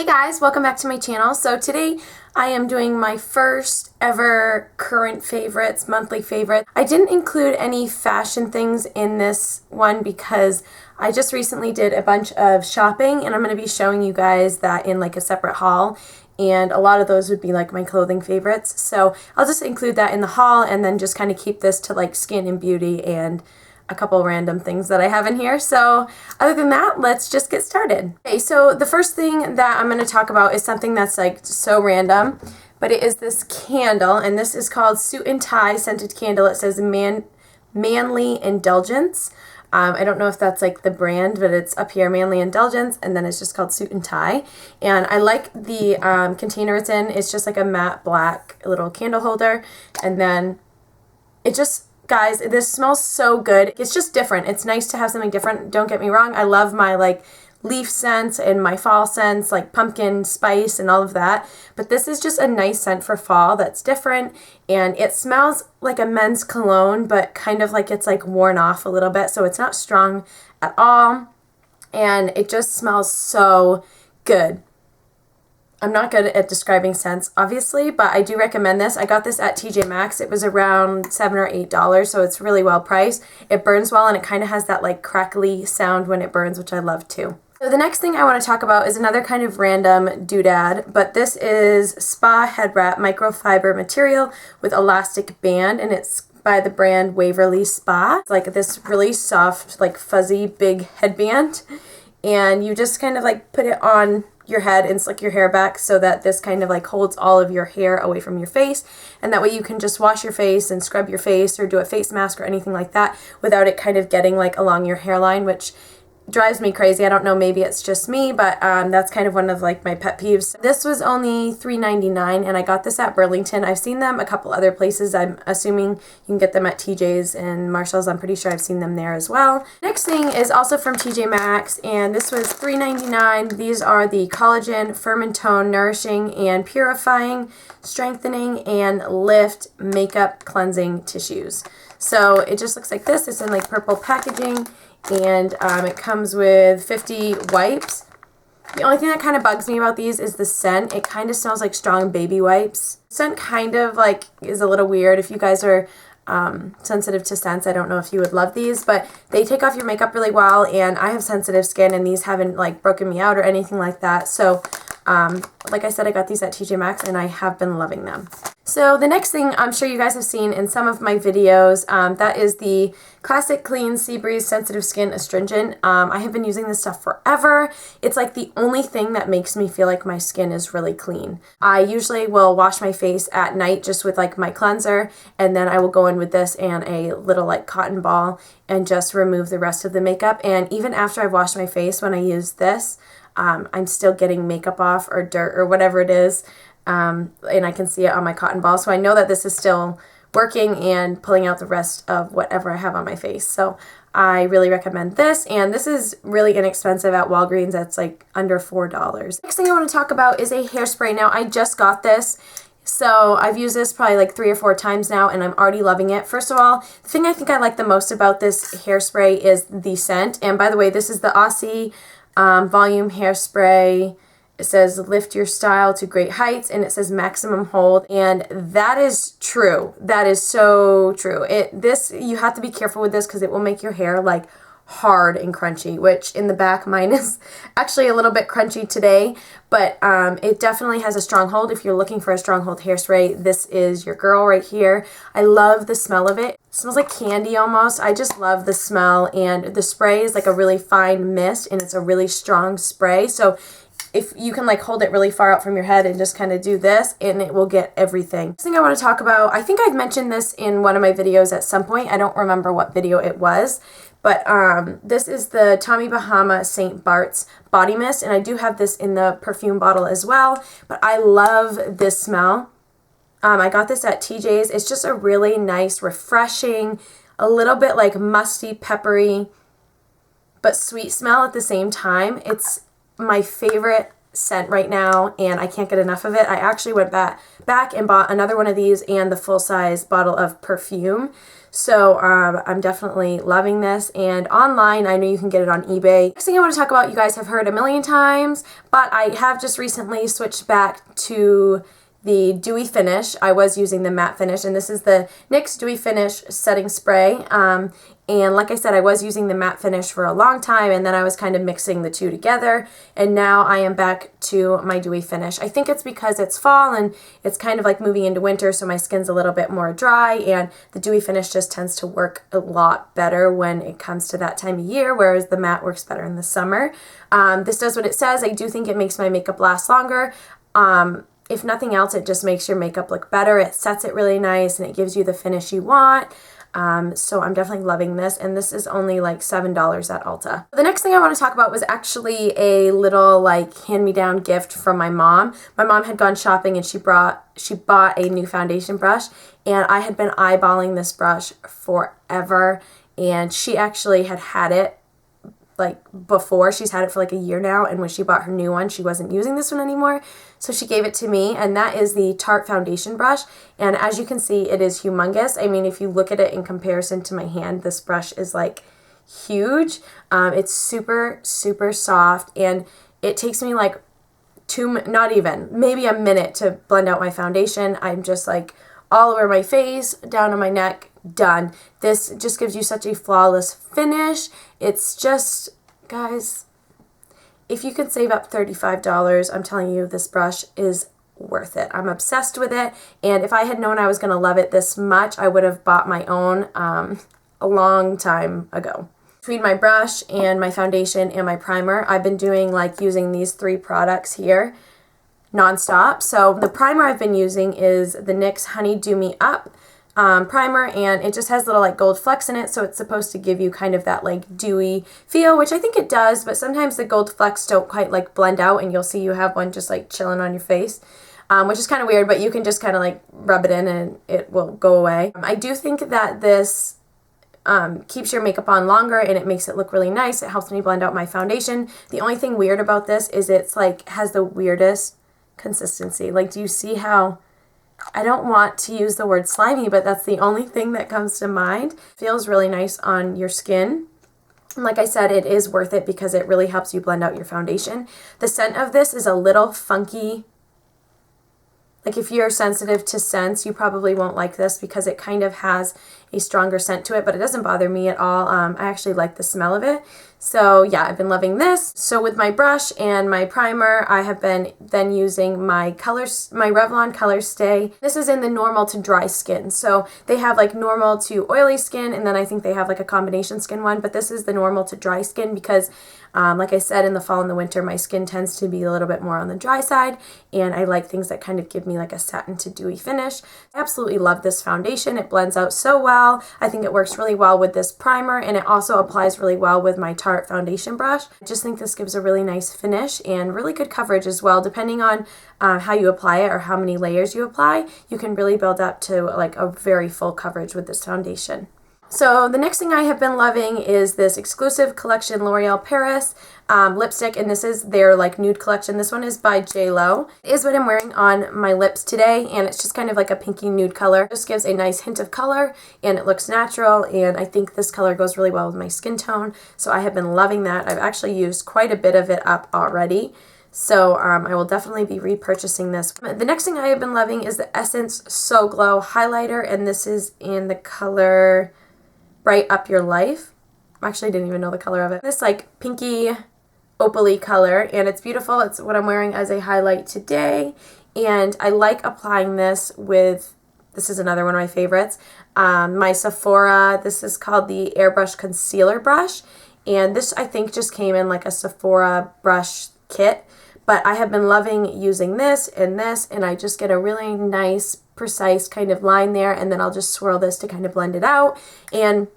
Hey guys, welcome back to my channel. So today I am doing my first ever current favorites, monthly favorite. I didn't include any fashion things in this one because I just recently did a bunch of shopping and I'm going to be showing you guys that in like a separate haul, and a lot of those would be like my clothing favorites. So I'll just include that in the haul and then just kind of keep this to like skin and beauty and a couple random things that I have in here. So other than that, let's just get started. Okay, so the first thing that I'm going to talk about is something that's like so random, but it is this candle, and this is called Suit and Tie scented candle. It says Manly Indulgence. I don't know if that's like the brand, but it's up here, Manly Indulgence, and then it's just called Suit and Tie. And I like the container it's in. It's just like a matte black little candle holder, and then it just, guys, this smells so good. It's just different. It's nice to have something different. Don't get me wrong. I love my like leaf scents and my fall scents, like pumpkin spice and all of that. But this is just a nice scent for fall that's different. And it smells like a men's cologne, but kind of like it's like worn off a little bit. So it's not strong at all. And it just smells so good. I'm not good at describing scents, obviously, but I do recommend this. I got this at TJ Maxx. It was around $7 or $8, so it's really well priced. It burns well, and it kind of has that like crackly sound when it burns, which I love too. So the next thing I want to talk about is another kind of random doodad, but this is Spa Head Wrap microfiber material with elastic band, and it's by the brand Waverly Spa. It's like this really soft, like fuzzy, big headband, and you just kind of like put it on your head and slick your hair back so that this kind of like holds all of your hair away from your face, and that way you can just wash your face and scrub your face or do a face mask or anything like that without it kind of getting like along your hairline, which drives me crazy. I don't know, maybe it's just me, but that's kind of one of like my pet peeves. This was only $3.99 and I got this at Burlington. I've seen them a couple other places. I'm assuming you can get them at TJ's and Marshall's. I'm pretty sure I've seen them there as well. Next thing is also from TJ Maxx, and this was $3.99. These are the Collagen Firmentone Nourishing and Purifying, Strengthening, and Lift Makeup Cleansing Tissues. So it just looks like this. It's in like purple packaging, and it comes with 50 wipes. The only thing that kind of bugs me about these is the scent. It kind of smells like strong baby wipes. The scent kind of like is a little weird. If you guys are sensitive to scents, I don't know if you would love these, but they take off your makeup really well, and I have sensitive skin and these haven't like broken me out or anything like that. So like I said, I got these at TJ Maxx and I have been loving them. So the next thing I'm sure you guys have seen in some of my videos, that is the Classic Clean Seabreeze Sensitive Skin Astringent. I have been using this stuff forever. It's like the only thing that makes me feel like my skin is really clean. I usually will wash my face at night just with like my cleanser, and then I will go in with this and a little like cotton ball and just remove the rest of the makeup. And even after I've washed my face, when I use this, I'm still getting makeup off or dirt or whatever it is. And I can see it on my cotton ball. So I know that this is still working and pulling out the rest of whatever I have on my face. So I really recommend this. And this is really inexpensive at Walgreens. That's like under $4. Next thing I want to talk about is a hairspray. Now I just got this. So I've used this probably like 3 or 4 times now, and I'm already loving it. First of all, the thing I think I like the most about this hairspray is the scent. And by the way, this is the Aussie Volume Hairspray. It says lift your style to great heights, and it says maximum hold, and that is true. That is so true. You have to be careful with this because it will make your hair like hard and crunchy, which in the back mine is actually a little bit crunchy today, but it definitely has a strong hold. If you're looking for a strong hold hairspray, this is your girl right here. I love the smell of it. It smells like candy almost. I just love the smell, and the spray is like a really fine mist, and it's a really strong spray. So if you can like hold it really far out from your head and just kind of do this, and it will get everything. Next thing I want to talk about, I think I've mentioned this in one of my videos at some point. I don't remember what video it was, but this is the Tommy Bahama St. Bart's Body Mist, and I do have this in the perfume bottle as well, but I love this smell. I got this at TJ's. It's just a really nice, refreshing, a little bit like musty, peppery, but sweet smell at the same time. It's my favorite scent right now, and I can't get enough of it. I actually went back and bought another one of these and the full-size bottle of perfume. So I'm definitely loving this. And online, I know you can get it on eBay. Next thing I want to talk about, you guys have heard a million times, but I have just recently switched back to the dewy finish. I was using the matte finish, and this is the NYX Dewy Finish Setting Spray. And like I said, I was using the matte finish for a long time, and then I was kind of mixing the two together, and now I am back to my dewy finish. I think it's because it's fall and it's kind of like moving into winter, so my skin's a little bit more dry, and the dewy finish just tends to work a lot better when it comes to that time of year, whereas the matte works better in the summer. This does what it says. I do think it makes my makeup last longer. If nothing else, it just makes your makeup look better. It sets it really nice, and it gives you the finish you want. So I'm definitely loving this, and this is only like $7 at Ulta. The next thing I want to talk about was actually a little like hand-me-down gift from my mom. My mom had gone shopping, and she bought a new foundation brush, and I had been eyeballing this brush forever, and she actually had it like before. She's had it for like a year now, and when she bought her new one, she wasn't using this one anymore, so she gave it to me, and that is the Tarte foundation brush. And as you can see, it is humongous. I mean, if you look at it in comparison to my hand, this brush is like huge. It's super soft, and it takes me like not even maybe a minute to blend out my foundation. I'm just like all over my face, down on my neck, done. This just gives you such a flawless finish. It's just, guys, if you can save up $35, I'm telling you, this brush is worth it. I'm obsessed with it, and if I had known I was going to love it this much, I would have bought my own a long time ago. Between my brush and my foundation and my primer, I've been doing like using these three products here nonstop. So the primer I've been using is the NYX Honey Dew Me Up primer, and it just has little like gold flecks in it, so it's supposed to give you kind of that like dewy feel, which I think it does, but sometimes the gold flecks don't quite like blend out, and you'll see you have one just like chilling on your face, which is kind of weird, but you can just kind of like rub it in and it will go away. I do think that this keeps your makeup on longer, and it makes it look really nice. It helps me blend out my foundation. The only thing weird about this is it's like has the weirdest consistency. Like, do you see how, I don't want to use the word slimy, but that's the only thing that comes to mind. Feels really nice on your skin. And like I said, it is worth it because it really helps you blend out your foundation. The scent of this is a little funky. Like, if you're sensitive to scents, you probably won't like this because it kind of has a stronger scent to it, but it doesn't bother me at all. I actually like the smell of it. So yeah, I've been loving this. So with my brush and my primer, I have been then using my Revlon Color Stay. This is in the normal to dry skin. So they have like normal to oily skin, and then I think they have like a combination skin one, but this is the normal to dry skin because like I said, in the fall and the winter, my skin tends to be a little bit more on the dry side, and I like things that kind of give me like a satin to dewy finish. I absolutely love this foundation. It blends out so well. I think it works really well with this primer, and it also applies really well with my Tarte foundation brush. I just think this gives a really nice finish and really good coverage as well. Depending on how you apply it or how many layers you apply, you can really build up to like a very full coverage with this foundation. So the next thing I have been loving is this exclusive collection L'Oreal Paris lipstick, and this is their like nude collection. This one is by JLo. It is what I'm wearing on my lips today, and it's just kind of like a pinky nude color. It just gives a nice hint of color, and it looks natural, and I think this color goes really well with my skin tone, so I have been loving that. I've actually used quite a bit of it up already. So I will definitely be repurchasing this. The next thing I have been loving is the Essence So Glow highlighter, and this is in the color Bright Up Your Life. I actually didn't even know the color of it. This like pinky opal-y color, and it's beautiful. It's what I'm wearing as a highlight today, and I like applying this with, this is another one of my favorites, my Sephora. This is called the Airbrush Concealer Brush, and this I think just came in like a Sephora brush kit, but I have been loving using this, and I just get a really nice precise kind of line there, and then I'll just swirl this to kind of blend it out. And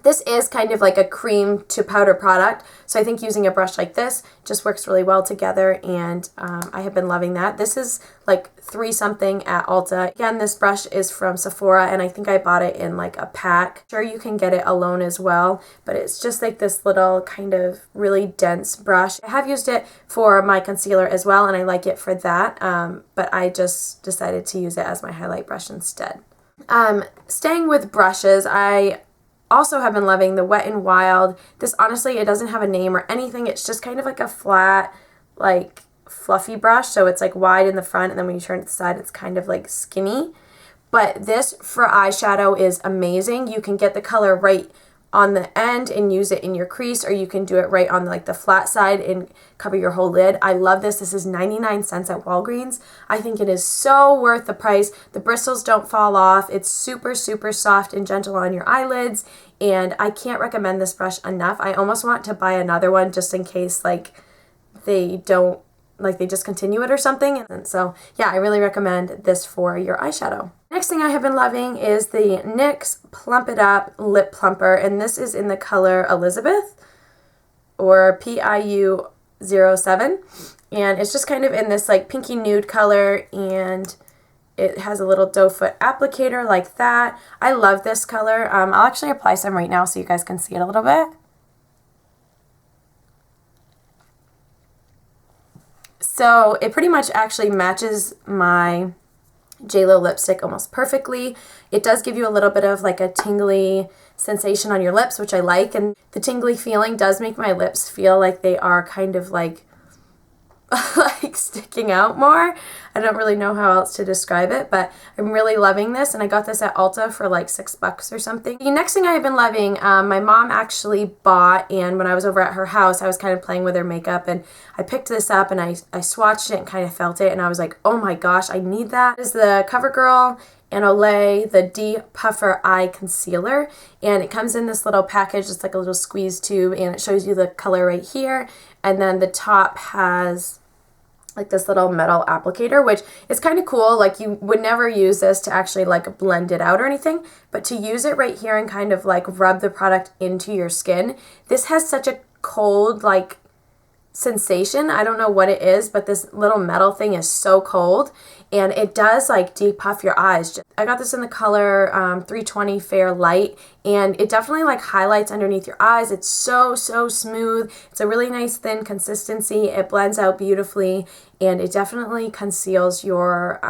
this is kind of like a cream to powder product, so I think using a brush like this just works really well together, and I have been loving that. This is like $3 something at Ulta. Again, this brush is from Sephora, and I think I bought it in like a pack. Sure, you can get it alone as well, but it's just like this little kind of really dense brush. I have used it for my concealer as well, and I like it for that, but I just decided to use it as my highlight brush instead. Staying with brushes, I also have been loving the Wet n Wild. This honestly, it doesn't have a name or anything. It's just kind of like a flat, like fluffy brush. So it's like wide in the front, and then when you turn it to the side, it's kind of like skinny. But this for eyeshadow is amazing. You can get the color right on the end and use it in your crease, or you can do it right on like the flat side and cover your whole lid. I love this. This is 99 cents at Walgreens. I think it is so worth the price. The bristles don't fall off. It's super, super soft and gentle on your eyelids, and I can't recommend this brush enough. I almost want to buy another one just in case like they don't, like they discontinue it or something. And so yeah, I really recommend this for your eyeshadow. Next thing I have been loving is the NYX Plump It Up Lip Plumper, and this is in the color Elizabeth, or PIU07, and it's just kind of in this like pinky nude color, and it has a little doe foot applicator like that. I love this color. I'll actually apply some right now so you guys can see it a little bit. So it pretty much actually matches my JLo lipstick almost perfectly. It does give you a little bit of like a tingly sensation on your lips, which I like, and the tingly feeling does make my lips feel like they are kind of like like sticking out more. I don't really know how else to describe it, but I'm really loving this, and I got this at Ulta for like $6 or something. The next thing I have been loving, my mom actually bought, and when I was over at her house, I was kind of playing with her makeup, and I picked this up and I swatched it and kind of felt it, and I was like, oh my gosh, I need that. This is the CoverGirl and Olay, the De-Puffer Eye Concealer, and it comes in this little package. It's like a little squeeze tube, and it shows you the color right here, and then the top has like this little metal applicator, which is kind of cool. Like you would never use this to actually like blend it out or anything, but to use it right here and kind of like rub the product into your skin. This has such a cold like sensation. I don't know what it is, but this little metal thing is so cold, and it does like depuff your eyes. I got this in the color 320 Fair Light, and it definitely like highlights underneath your eyes. It's so smooth. It's a really nice thin consistency. It blends out beautifully, and it definitely conceals your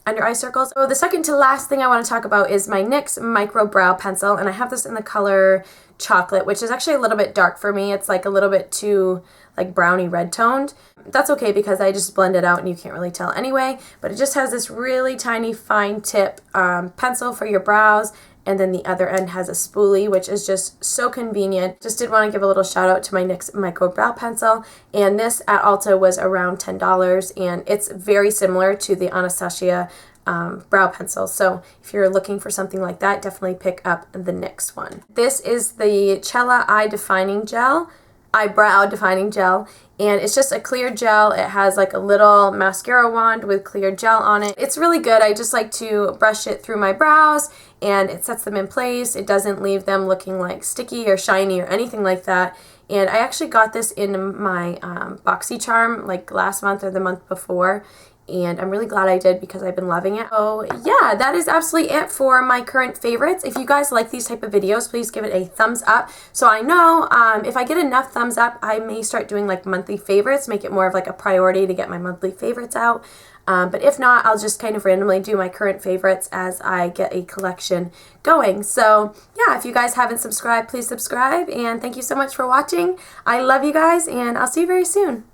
under eye circles. So the second to last thing I want to talk about is my NYX Micro Brow Pencil, and I have this in the color Chocolate, which is actually a little bit dark for me. It's like a little bit too like browny red toned. That's okay because I just blend it out and you can't really tell anyway, but it just has this really tiny fine tip pencil for your brows, and then the other end has a spoolie, which is just so convenient. Just did want to give a little shout out to my NYX Micro Brow Pencil, and this at Ulta was around $10, and it's very similar to the Anastasia brow pencil. So if you're looking for something like that, definitely pick up the NYX one. This is the Cella Eyebrow Defining Gel, and it's just a clear gel. It has like a little mascara wand with clear gel on it. It's really good. I just like to brush it through my brows, and it sets them in place. It doesn't leave them looking like sticky or shiny or anything like that. And I actually got this in my BoxyCharm like last month or the month before, and I'm really glad I did because I've been loving it. Oh yeah, that is absolutely it for my current favorites. If you guys like these type of videos, please give it a thumbs up. So I know if I get enough thumbs up, I may start doing like monthly favorites, make it more of like a priority to get my monthly favorites out. But if not, I'll just kind of randomly do my current favorites as I get a collection going. So yeah, if you guys haven't subscribed, please subscribe, and thank you so much for watching. I love you guys, and I'll see you very soon.